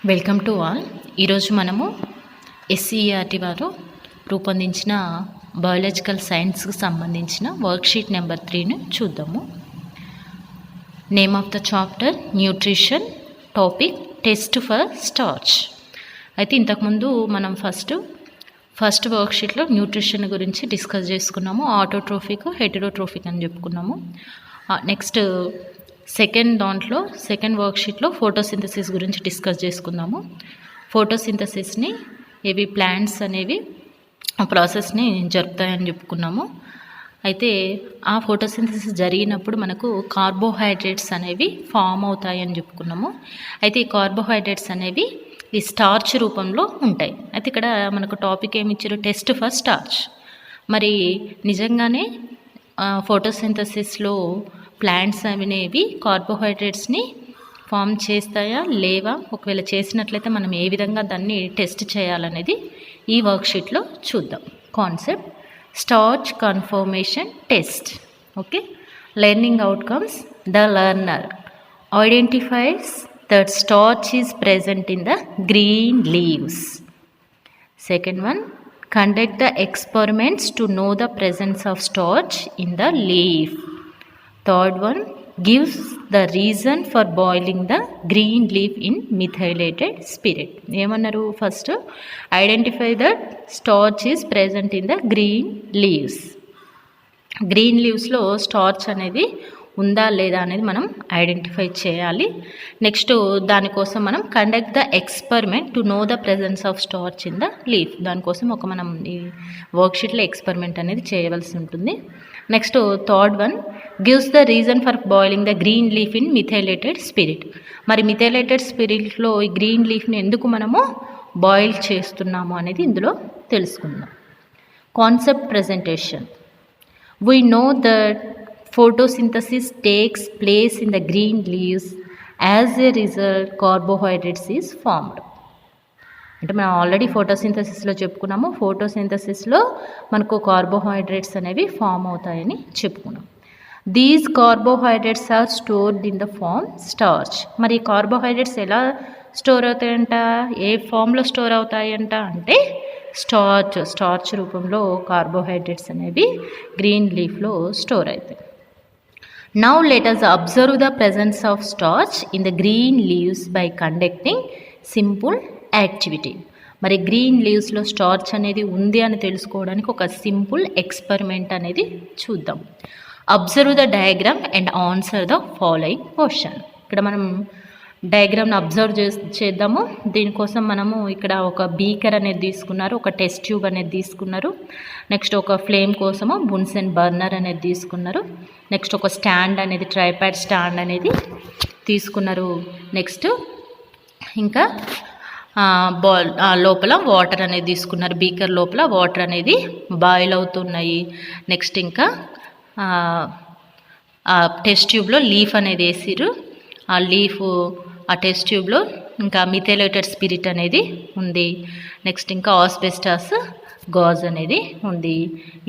Welcome to all. ఈరోజు మనము SCERT వారు రూపొందించిన బయాలజికల్ సైన్స్కి సంబంధించిన వర్క్షీట్ నెంబర్ 3ని చూద్దాము. Name of the chapter nutrition, topic test for starch. అయితే ఇంతకుముందు మనం ఫస్ట్ వర్క్షీట్లో న్యూట్రిషన్ గురించి డిస్కస్ చేసుకున్నాము. ఆటోట్రోఫిక్, హెటెరోట్రోఫిక్ అని చెప్పుకున్నాము. నెక్స్ట్ సెకండ్ వర్క్షీట్లో ఫోటోసింథసిస్ గురించి డిస్కస్ చేసుకుందాము. ఫోటోసింథసిస్ని ఏవి ప్లాంట్స్ అనేవి ఆ ప్రాసెస్ని జరుపుతాయని చెప్పుకున్నాము. అయితే ఆ ఫోటోసింథసిస్ జరిగినప్పుడు మనకు కార్బోహైడ్రేట్స్ అనేవి ఫామ్ అవుతాయని చెప్పుకున్నాము. అయితే ఈ కార్బోహైడ్రేట్స్ అనేవి ఈ స్టార్చ్ రూపంలో ఉంటాయి. అయితే ఇక్కడ మనకు టాపిక్ ఏమి ఇచ్చారు? Test for starch. మరి నిజంగానే ఫోటోసింథసిస్లో ప్లాంట్స్ అనేవి కార్బోహైడ్రేట్స్ని ఫామ్ చేస్తాయా లేవా? ఒకవేళ చేసినట్లయితే మనం ఏ విధంగా దాన్ని టెస్ట్ చేయాలనేది ఈ వర్క్షీట్లో చూద్దాం. Concept starch confirmation test. Okay, learning outcomes. The learner identifies that starch is present in the green leaves. Second one, conduct the experiments to know the presence of starch in the leaf. Third one, gives the reason for boiling the green leaf in methylated spirit. ఏమన్నారు? First identify that starch is present in the green leaves. Green లీవ్స్లో starch అనేది ఉందా లేదా అనేది మనం identify చేయాలి. Next దానికోసం మనం conduct the experiment to know the presence of starch in the leaf. దానికోసం మనం ఈ వర్క్షీట్లో ఎక్స్పెరిమెంట్ అనేది చేయవలసి ఉంటుంది. Next third one, gives the reason for boiling the green leaf in methylated spirit. మరి మిథైలేటెడ్ స్పిరిట్లో ఈ గ్రీన్ లీఫ్ని ఎందుకు మనము బాయిల్ చేస్తున్నాము అనేది ఇందులో తెలుసుకుందాం. Concept presentation. We know that photosynthesis takes place in the green leaves. As a result, carbohydrates is formed. అంటే మనం ఆల్రెడీ ఫోటోసింథసిస్లో చెప్పుకున్నాము. ఫోటోసింథసిస్లో మనకు కార్బోహైడ్రేట్స్ అనేవి ఫామ్ అవుతాయని చెప్పుకున్నాం. These carbohydrates are stored in the form starch. మరి కార్బోహైడ్రేట్స్ ఎలా స్టోర్ అవుతాయంట? ఏ ఫామ్లో స్టోర్ అవుతాయంట అంటే స్టార్చ్ రూపంలో కార్బోహైడ్రేట్స్ అనేవి గ్రీన్ లీఫ్లో స్టోర్ అవుతాయి. Now let us observe the presence of starch in the green leaves by conducting simple activity. మరి గ్రీన్ లీవ్స్లో స్టార్చ్ అనేది ఉంది అని తెలుసుకోవడానికి ఒక సింపుల్ ఎక్స్పెరిమెంట్ అనేది చూద్దాం. Observe the diagram and answer the following question. ఇక్కడ మనం డయాగ్రామ్ని అబ్జర్వ్ చేద్దాము. దీనికోసం మనము ఇక్కడ ఒక బీకర్ అనేది తీసుకున్నారు, ఒక టెస్ట్ ట్యూబ్ అనేది తీసుకున్నారు. నెక్స్ట్ ఒక ఫ్లేమ్ కోసము బున్సెన్ బర్నర్ అనేది తీసుకున్నారు. నెక్స్ట్ ఒక స్టాండ్ అనేది ట్రైపాడ్ స్టాండ్ అనేది తీసుకున్నారు. నెక్స్ట్ ఇంకా లోపల వాటర్ అనేది తీసుకున్నారు. బీకర్ లోపల వాటర్ అనేది బాయిల్ అవుతున్నాయి. నెక్స్ట్ ఇంకా టెస్ట్ ట్యూబ్లో లీఫ్ అనేది వేసిరు. ఆ లీఫ్ ఆ టెస్ట్ ట్యూబ్లో ఇంకా మిథైలేటెడ్ స్పిరిట్ అనేది ఉంది. నెక్స్ట్ ఇంకా ఆస్బెస్టాస్ గాజ్ అనేది ఉంది.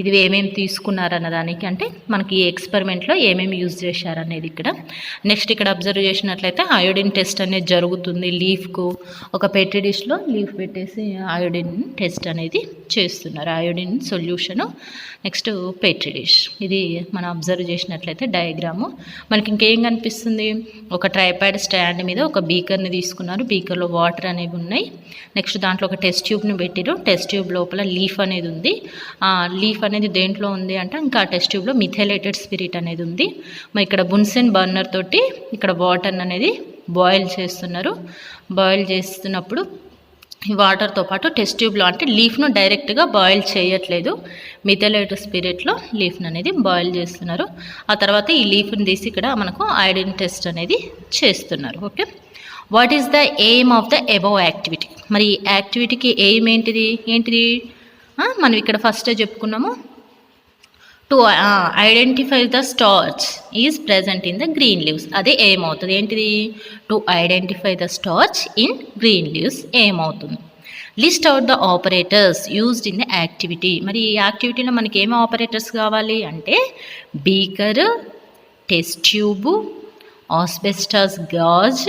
ఇది ఏమేమి తీసుకున్నారన్న దానికి అంటే మనకి ఈ ఎక్స్పెరిమెంట్లో ఏమేమి యూజ్ చేశారనేది ఇక్కడ. నెక్స్ట్ ఇక్కడ అబ్జర్వ్ చేసినట్లయితే అయోడిన్ టెస్ట్ అనేది జరుగుతుంది. లీఫ్కు ఒక పెట్రీ డిష్లో లీఫ్ పెట్టేసి అయోడిన్ టెస్ట్ అనేది చేస్తున్నారు. Iodine solution next Petri dish. ఇది మనం అబ్జర్వ్ చేసినట్లయితే డయాగ్రాము. మనకి ఇంకేం కనిపిస్తుంది? ఒక ట్రైపాడ్ స్టాండ్ మీద ఒక బీకర్ని తీసుకున్నారు. బీకర్లో వాటర్ అనేవి ఉన్నాయి. నెక్స్ట్ దాంట్లో ఒక టెస్ట్ ట్యూబ్ని పెట్టిరు. టెస్ట్ ట్యూబ్ లోపల లీఫ్ అనేది ఉంది. ఆ లీఫ్ అనేది దేంట్లో ఉంది అంటే ఇంకా టెస్ట్ ట్యూబ్లో మిథైలేటెడ్ స్పిరిట్ అనేది ఉంది. మరి ఇక్కడ బున్సెన్ బర్నర్ తోటి ఇక్కడ వాటర్ అనేది బాయిల్ చేస్తున్నారు. బాయిల్ చేస్తున్నప్పుడు ఈ వాటర్తో పాటు టెస్ట్ ట్యూబ్లో అంటే లీఫ్ను డైరెక్ట్గా బాయిల్ చేయట్లేదు. మిథైలేటెడ్ స్పిరిట్లో లీఫ్ను అనేది బాయిల్ చేస్తున్నారు. ఆ తర్వాత ఈ లీఫ్ని తీసి ఇక్కడ మనకు అయోడిన్ టెస్ట్ అనేది చేస్తున్నారు. Okay, what is the aim of the above activity? మరి ఈ యాక్టివిటీకి ఎయిమ్ ఏంటిది? మనం ఇక్కడ ఫస్ట్ చెప్పుకున్నాము, to identify the starch is present in the green leaves. అదే ఏమవుతుంది? ఏంటిది? To identify the starch in green leaves ఏమవుతుంది? List out the operators used in the activity. మరి ఈ యాక్టివిటీలో మనకి ఏమి ఆపరేటర్స్ కావాలి అంటే beaker, test tube, asbestos gauze,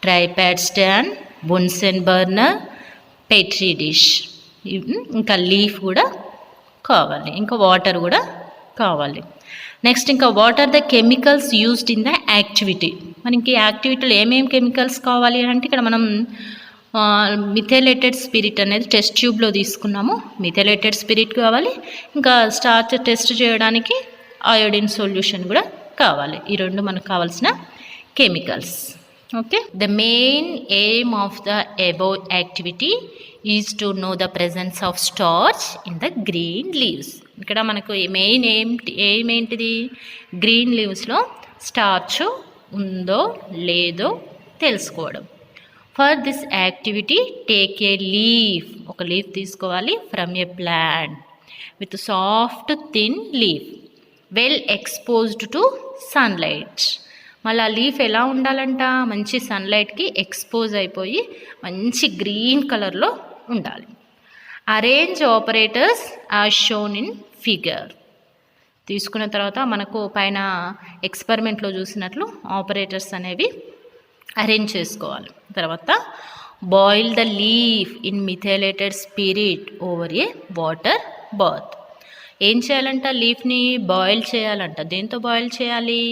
tripod stand, Bunsen burner, petri dish, ఇంకా లీఫ్ కూడా కావాలి, ఇంకా వాటర్ కూడా కావాలి. నెక్స్ట్ ఇంకా what are the chemicals used in the activity. మనకి యాక్టివిటీలో ఏమేమి కెమికల్స్ కావాలి అంటే ఇక్కడ మనం మిథైలేటెడ్ స్పిరిట్ అనేది టెస్ట్ ట్యూబ్లో తీసుకున్నాము. మిథైలేటెడ్ స్పిరిట్ కావాలి, ఇంకా స్టార్చ్ టెస్ట్ చేయడానికి అయోడిన్ సొల్యూషన్ కూడా కావాలి. ఈ రెండు మనకు కావాల్సిన chemicals. Okay, the main aim of the above activity is to know the presence of starch in the green leaves. ఇక్కడ మనకు మెయిన్ ఏంటిది, గ్రీన్ లీవ్స్లో స్టార్చ్ ఉందో లేదో తెలుసుకోవడం. For this activity take a leaf, ఒక లీఫ్ తీసుకోవాలి, from A plant with soft thin leaf well exposed to sunlight. మళ్ళీ ఆ లీఫ్ ఎలా ఉండాలంట, మంచి సన్లైట్కి ఎక్స్పోజ్ అయిపోయి మంచి గ్రీన్ కలర్లో ఉండాలి. Arrange operators as shown in figure. తీసుకున్న తర్వాత మనకు పైన ఎక్స్పెరిమెంట్లో చూసినట్లు ఆపరేటర్స్ అనేవి అరేంజ్ చేసుకోవాలి. తర్వాత boil the leaf in methylated spirit over a water bath. ఏం చేయాలంట, లీఫ్ని బాయిల్ చేయాలంట. దేంతో బాయిల్ చేయాలి,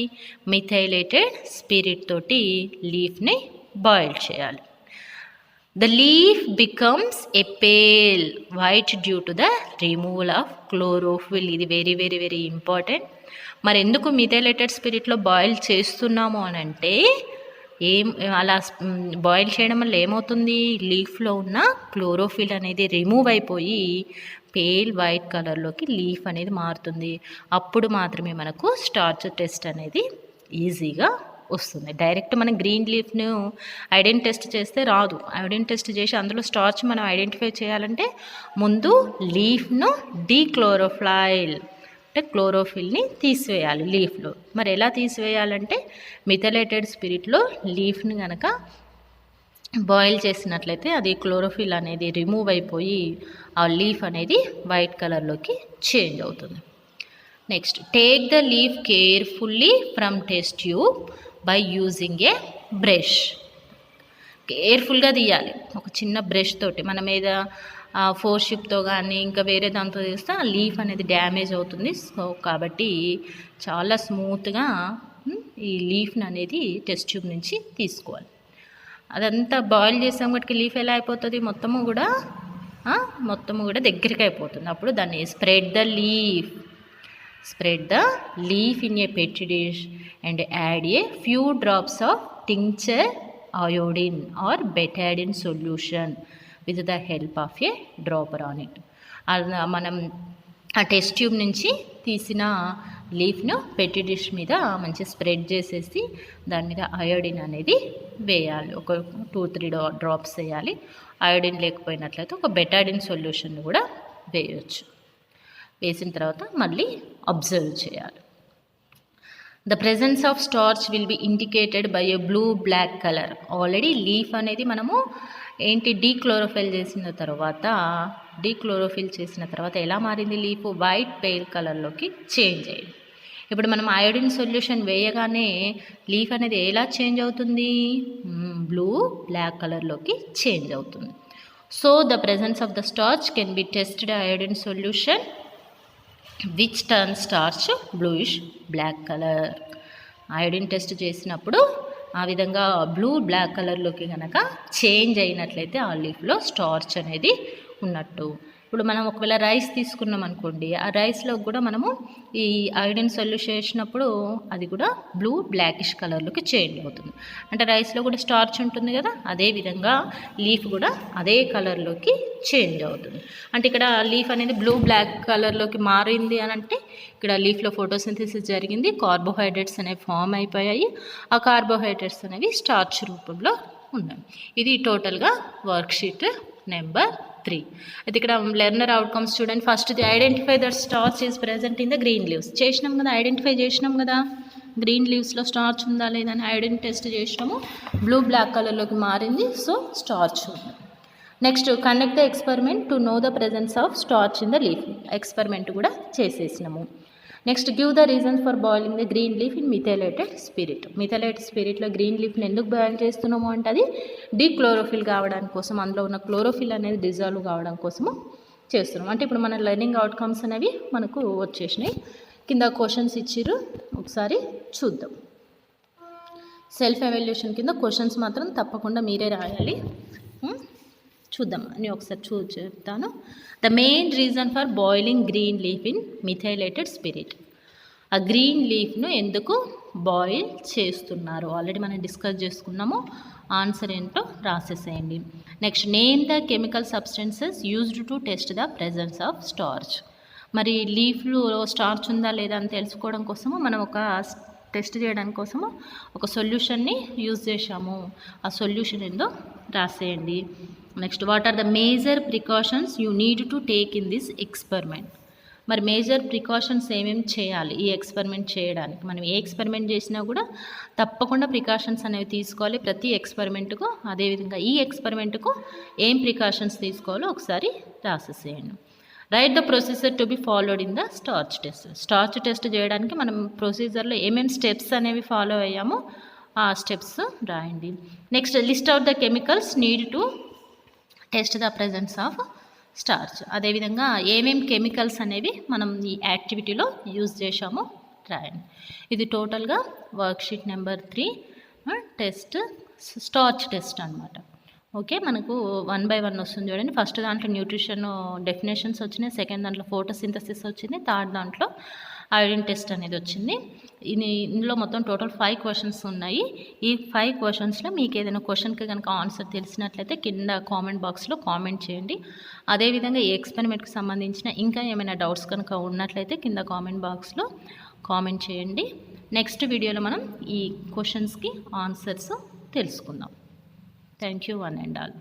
మిథైలేటెడ్ స్పిరిట్ తోటి లీఫ్ని బాయిల్ చేయాలి. The leaf becomes a pale white due to the removal of chlorophyll. ఇది వెరీ వెరీ వెరీ ఇంపార్టెంట్. మరి ఎందుకు మిథైలేటెడ్ స్పిరిట్లో బాయిల్ చేస్తున్నాము అని అంటే, అలా బాయిల్ చేయడం వల్ల ఏమవుతుంది, లీఫ్లో ఉన్న క్లోరోఫిల్ అనేది రిమూవ్ అయిపోయి పేల్ వైట్ కలర్లోకి లీఫ్ అనేది మారుతుంది. అప్పుడు మాత్రమే మనకు స్టార్చ్ టెస్ట్ అనేది ఈజీగా వస్తుంది. డైరెక్ట్ మనం గ్రీన్ లీఫ్ను ఐడెంటి టెస్ట్ చేస్తే రాదు. ఐడెంటి టెస్ట్ చేసి అందులో స్టార్చ్ మనం ఐడెంటిఫై చేయాలంటే ముందు లీఫ్ను డీక్లోరోఫైల్ అంటే క్లోరోఫిల్ని తీసివేయాలి లీఫ్లో. మరి ఎలా తీసివేయాలంటే మిథైలేటెడ్ స్పిరిట్లో లీఫ్ని కనుక బాయిల్ చేసినట్లయితే అది క్లోరోఫిల్ అనేది రిమూవ్ అయిపోయి ఆ లీఫ్ అనేది వైట్ కలర్లోకి చేంజ్ అవుతుంది. Next, take the leaf carefully from test tube by using a brush. కేర్ఫుల్గా తీయాలి ఒక చిన్న బ్రష్ తోటి. మనం ఏదో ఫోర్షిప్తో కానీ ఇంకా వేరే దాంతో తీస్తే ఆ లీఫ్ అనేది డ్యామేజ్ అవుతుంది. సో కాబట్టి చాలా స్మూత్గా ఈ లీఫ్ని అనేది టెస్ట్ ట్యూబ్ నుంచి తీసుకోవాలి. అదంతా బాయిల్ చేసాం కాబట్టి లీఫ్ ఎలా అయిపోతుంది, మొత్తము కూడా దగ్గరికి అయిపోతుంది. అప్పుడు దాన్ని spread the leaf in a petri dish and add a few drops of tincture iodine or betadine solution with the help of a dropper on it. మనం ఆ టెస్ట్ ట్యూబ్ నుంచి తీసిన లీఫ్ను పెట్టి డిష్ మీద మంచి స్ప్రెడ్ చేసేసి దాని మీద అయోడిన్ అనేది వేయాలి. ఒక 2-3 డ్రాప్స్ వేయాలి. అయోడిన్ లేకపోయినట్లయితే ఒక బెటాడిన్ సొల్యూషన్ కూడా వేయవచ్చు. వేసిన తర్వాత మళ్ళీ అబ్జర్వ్ చేయాలి. The presence of starch will be indicated by a blue black colour. Already leaf అనేది మనము డీక్లోరోఫిల్ చేసిన తర్వాత ఎలా మారింది, లీఫ్ వైట్ పేల్ కలర్లోకి చేంజ్ అయ్యింది. ఇప్పుడు మనం అయోడిన్ సొల్యూషన్ వేయగానే లీఫ్ అనేది ఎలా చేంజ్ అవుతుంది, బ్లూ బ్లాక్ కలర్లోకి చేంజ్ అవుతుంది. So the presence of the starch can be tested iodine solution which turn starch bluish black colour. Iodine test చేసినప్పుడు ఆ విధంగా బ్లూ బ్లాక్ కలర్లోకి కనుక చేంజ్ అయినట్లయితే ఆ లీఫ్లో స్టార్చ్ అనేది ఉన్నట్టు. ఇప్పుడు మనం ఒకవేళ రైస్ తీసుకున్నాం అనుకోండి, ఆ రైస్లో కూడా మనము ఈ అయోడిన్ సొల్యూషన్ వేసినప్పుడు అది కూడా బ్లూ బ్లాకిష్ కలర్లోకి చేంజ్ అవుతుంది. అంటే రైస్లో కూడా స్టార్చ్ ఉంటుంది కదా, అదేవిధంగా లీఫ్ కూడా అదే కలర్లోకి చేంజ్ అవుతుంది. అంటే ఇక్కడ లీఫ్ అనేది బ్లూ బ్లాక్ కలర్లోకి మారింది అని అంటే ఇక్కడ లీఫ్లో ఫోటోసింథసిస్ జరిగింది, కార్బోహైడ్రేట్స్ అనేవి ఫామ్ అయిపోయాయి. ఆ కార్బోహైడ్రేట్స్ అనేవి స్టార్చ్ రూపంలో ఉన్నాయి. ఇది టోటల్గా వర్క్షీట్ నెంబర్ 3. అయితే ఇక్కడ లెర్నర్ అవుట్కమ్స్ చూడండి. First the identify that starch is present in the green leaves. చేసినాం కదా, ఐడెంటిఫై చేసినాం కదా, గ్రీన్ లీవ్స్లో స్టార్చ్ ఉందా లేదా అని ఐడెంటిఫై టెస్ట్ చేసినాము. బ్లూ బ్లాక్ కలర్లోకి మారింది, సో స్టార్చ్ ఉంది. Next, conduct the experiment to know the presence of starch in the leaf. Experiment కూడా చేసేసినాము. Next give the reasons for boiling the green leaf in methylated spirit. Methylated స్పిరిట్లో green లీఫ్ని ఎందుకు boil చేస్తున్నాము అంటే అది డీక్లోరోఫిల్ కావడానికి కోసం, అందులో ఉన్న క్లోరోఫిల్ అనేది డిజాల్వ్ కావడం కోసము చేస్తున్నాం. అంటే ఇప్పుడు మన లెర్నింగ్ అవుట్కమ్స్ అనేవి మనకు వచ్చేసినాయి. కింద క్వశ్చన్స్ ఇచ్చిర్రు, ఒకసారి చూద్దాం. సెల్ఫ్ ఎవాల్యుయేషన్ కింద క్వశ్చన్స్ మాత్రం తప్పకుండా మీరే రాయాలి. చూద్దాం నేను ఒకసారి చెప్తాను. The main reason for boiling green leaf in methylated spirit. ఆ గ్రీన్ లీఫ్ను ఎందుకు బాయిల్ చేస్తున్నారు ఆల్రెడీ మనం డిస్కస్ చేసుకున్నాము. ఆన్సర్ ఏంటో రాసేసేయండి. Next name the chemical substances used to test the presence of starch. మరి లీఫ్లో స్టార్చ్ ఉందా లేదా అని తెలుసుకోవడం కోసము మనం ఒక టెస్ట్ చేయడానికి కోసము ఒక సొల్యూషన్ని యూజ్ చేశాము. ఆ సొల్యూషన్ ఏందో రాసేయండి. Next what are the major precautions you need to take in this experiment. మరి మేజర్ ప్రికాషన్స్ ఏమేమి చేయాలి ఈ ఎక్స్పెరిమెంట్ చేయడానికి. మనం ఏ ఎక్స్పెరిమెంట్ చేసినా కూడా తప్పకుండా ప్రికాషన్స్ అనేవి తీసుకోవాలి ప్రతి ఎక్స్పెరిమెంట్కు. అదేవిధంగా ఈ ఎక్స్పెరిమెంట్కు ఏం ప్రికాషన్స్ తీసుకోవాలో ఒకసారి రాసేసేయండి. Write the procedure to be followed in the starch test. Starch test చేయడానికి మనం ప్రొసీజర్లో ఏమేమి స్టెప్స్ అనేవి ఫాలో అయ్యామో ఆ స్టెప్స్ రాయండి. Next list out the chemicals need to test the presence of starch. అదేవిధంగా ఏమేమి కెమికల్స్ అనేవి మనం ఈ యాక్టివిటీలో యూజ్ చేశామో రాయండి. ఇది టోటల్గా worksheet number 3 test starch test అనమాట. ఓకే, మనకు 1 by 1 వస్తుంది చూడండి. ఫస్ట్ దాంట్లో న్యూట్రిషన్ డెఫినేషన్స్ వచ్చినాయి, సెకండ్ దాంట్లో ఫోటోసింథసిస్ వచ్చింది, థర్డ్ దాంట్లో ఐరన్ టెస్ట్ అనేది వచ్చింది. ఇందులో మొత్తం టోటల్ 5 క్వశ్చన్స్ ఉన్నాయి. ఈ 5 క్వశ్చన్స్లో మీకు ఏదైనా క్వశ్చన్కి కనుక ఆన్సర్ తెలిసినట్లయితే కింద కామెంట్ బాక్స్లో కామెంట్ చేయండి. అదేవిధంగా ఈ ఎక్స్పెరిమెంట్కి సంబంధించిన ఇంకా ఏమైనా డౌట్స్ కనుక ఉన్నట్లయితే కింద కామెంట్ బాక్స్లో కామెంట్ చేయండి. నెక్స్ట్ వీడియోలో మనం ఈ క్వశ్చన్స్కి ఆన్సర్స్ తెలుసుకుందాం. Thank you one and all.